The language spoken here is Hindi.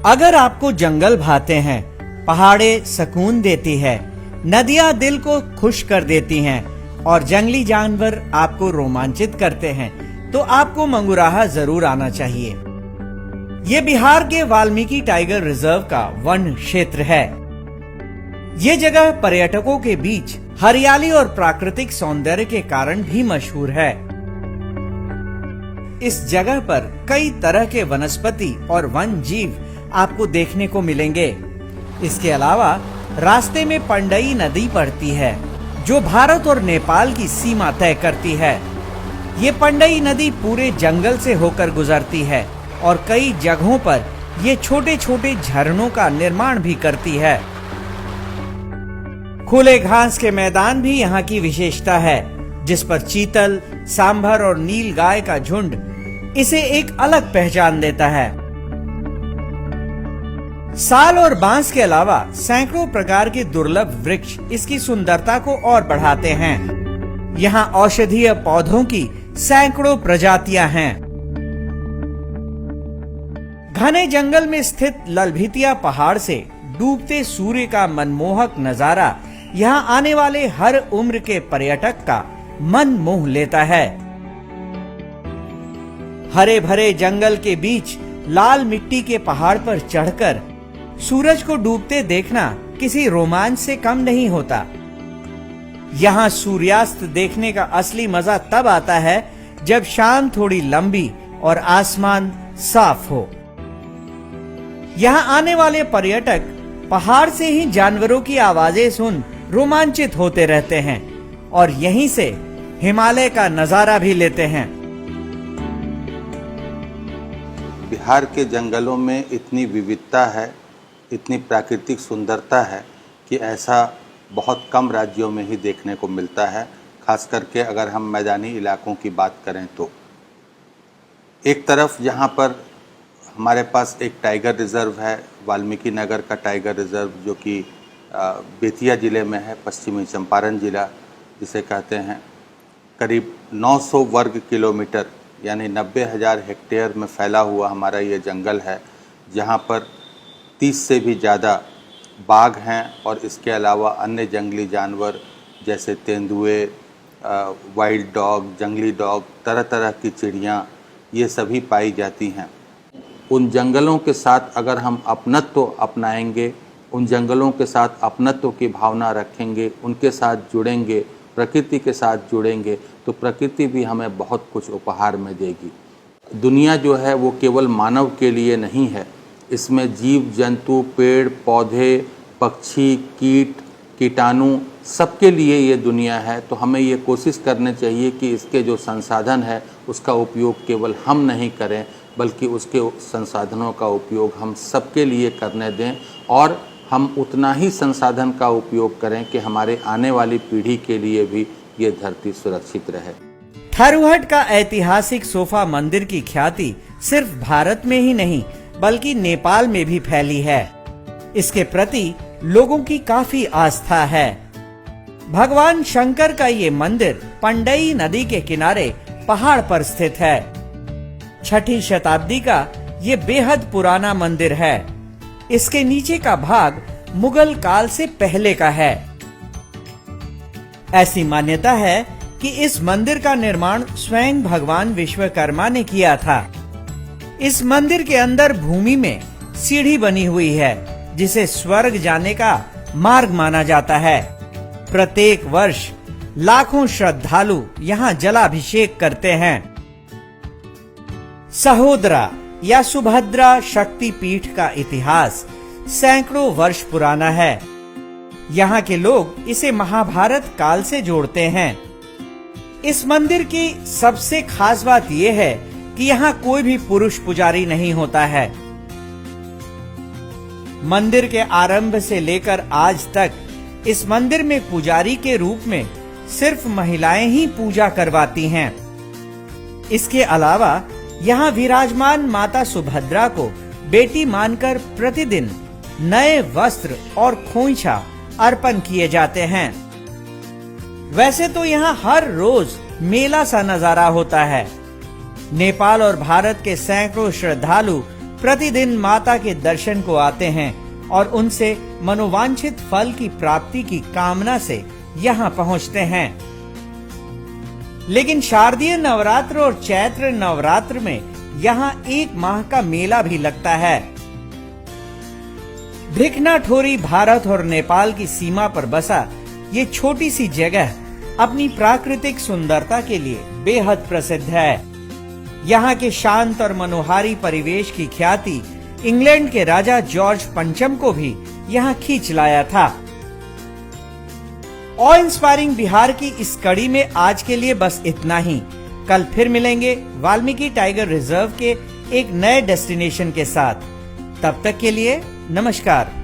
अगर आपको जंगल भाते हैं, पहाड़े सुकून देती है, नदियां दिल को खुश कर देती हैं और जंगली जानवर आपको रोमांचित करते हैं, तो आपको मंगुराहा जरूर आना चाहिए। ये बिहार के वाल्मीकि टाइगर रिजर्व का वन क्षेत्र है। ये जगह पर्यटकों के बीच हरियाली और प्राकृतिक सौंदर्य के कारण भी मशहूर है। इस जगह पर कई तरह के वनस्पति और वन जीव आपको देखने को मिलेंगे। इसके अलावा रास्ते में पंडई नदी पड़ती है, जो भारत और नेपाल की सीमा तय करती है। ये पंडई नदी पूरे जंगल से होकर गुजरती है और कई जगहों पर ये छोटे छोटे झरनों का निर्माण भी करती है। खुले घास के मैदान भी यहाँ की विशेषता है, जिस पर चीतल, सांभर और नील गाय का झुंड इसे एक अलग पहचान देता है। साल और बांस के अलावा सैकड़ों प्रकार के दुर्लभ वृक्ष इसकी सुंदरता को और बढ़ाते हैं। यहाँ औषधीय पौधों की सैकड़ों प्रजातियां हैं। घने जंगल में स्थित ललभितिया पहाड़ से डूबते सूर्य का मनमोहक नजारा यहाँ आने वाले हर उम्र के पर्यटक का मन मोह लेता है। हरे भरे जंगल के बीच लाल मिट्टी के पहाड़ पर चढ़कर सूरज को डूबते देखना किसी रोमांच से कम नहीं होता। यहाँ सूर्यास्त देखने का असली मजा तब आता है जब शाम थोड़ी लंबी और आसमान साफ हो। यहाँ आने वाले पर्यटक पहाड़ से ही जानवरों की आवाजें सुन रोमांचित होते रहते हैं और यहीं से हिमालय का नजारा भी लेते हैं। बिहार के जंगलों में इतनी विविधता है, इतनी प्राकृतिक सुंदरता है कि ऐसा बहुत कम राज्यों में ही देखने को मिलता है। खास करके अगर हम मैदानी इलाकों की बात करें तो एक तरफ यहाँ पर हमारे पास एक टाइगर रिजर्व है, वाल्मीकि नगर का टाइगर रिजर्व, जो कि बेतिया ज़िले में है, पश्चिमी चंपारण जिला जिसे कहते हैं। करीब 900 वर्ग किलोमीटर यानी 90,000 हेक्टेयर में फैला हुआ हमारा ये जंगल है, जहाँ पर 30 से भी ज़्यादा बाघ हैं और इसके अलावा अन्य जंगली जानवर जैसे तेंदुए, वाइल्ड डॉग, जंगली डॉग, तरह तरह की चिड़ियाँ ये सभी पाई जाती हैं। उन जंगलों के साथ अगर हम अपनत्व अपनाएंगे, उन जंगलों के साथ अपनत्व की भावना रखेंगे, उनके साथ जुड़ेंगे, प्रकृति के साथ जुड़ेंगे, तो प्रकृति भी हमें बहुत कुछ उपहार में देगी। दुनिया जो है वो केवल मानव के लिए नहीं है, इसमें जीव जंतु, पेड़ पौधे, पक्षी, कीट, कीटाणु सबके लिए ये दुनिया है। तो हमें ये कोशिश करनी चाहिए कि इसके जो संसाधन है उसका उपयोग केवल हम नहीं करें, बल्कि उसके संसाधनों का उपयोग हम सबके लिए करने दें और हम उतना ही संसाधन का उपयोग करें कि हमारे आने वाली पीढ़ी के लिए भी ये धरती सुरक्षित रहे। थारूहट का ऐतिहासिक सोफा मंदिर की ख्याति सिर्फ भारत में ही नहीं बल्कि नेपाल में भी फैली है। इसके प्रति लोगों की काफी आस्था है। भगवान शंकर का ये मंदिर पंडई नदी के किनारे पहाड़ पर स्थित है। 6ठी शताब्दी का ये बेहद पुराना मंदिर है। इसके नीचे का भाग मुगल काल से पहले का है। ऐसी मान्यता है कि इस मंदिर का निर्माण स्वयं भगवान विश्वकर्मा ने किया था। इस मंदिर के अंदर भूमि में सीढ़ी बनी हुई है, जिसे स्वर्ग जाने का मार्ग माना जाता है। प्रत्येक वर्ष लाखों श्रद्धालु यहाँ जलाभिषेक करते हैं। सहोदरा या सुभद्रा शक्ति पीठ का इतिहास सैकड़ों वर्ष पुराना है। यहाँ के लोग इसे महाभारत काल से जोड़ते हैं। इस मंदिर की सबसे खास बात यह है कि यहाँ कोई भी पुरुष पुजारी नहीं होता है। मंदिर के आरंभ से लेकर आज तक इस मंदिर में पुजारी के रूप में सिर्फ महिलाएं ही पूजा करवाती हैं। इसके अलावा यहाँ विराजमान माता सुभद्रा को बेटी मानकर प्रतिदिन नए वस्त्र और खोइछा अर्पण किए जाते हैं। वैसे तो यहाँ हर रोज मेला सा नजारा होता है। नेपाल और भारत के सैकड़ों श्रद्धालु प्रतिदिन माता के दर्शन को आते हैं और उनसे मनोवांछित फल की प्राप्ति की कामना से यहाँ पहुँचते हैं। लेकिन शारदीय नवरात्र और चैत्र नवरात्र में यहाँ 1 माह का मेला भी लगता है। भिखनाठोरी भारत और नेपाल की सीमा पर बसा ये छोटी सी जगह अपनी प्राकृतिक सुंदरता के लिए बेहद प्रसिद्ध है। यहाँ के शांत और मनोहारी परिवेश की ख्याति इंग्लैंड के राजा जॉर्ज पंचम को भी यहाँ खींच लाया था। ऑ इंस्पायरिंग बिहार की इस कड़ी में आज के लिए बस इतना ही। कल फिर मिलेंगे वाल्मीकि टाइगर रिजर्व के एक नए डेस्टिनेशन के साथ। तब तक के लिए नमस्कार।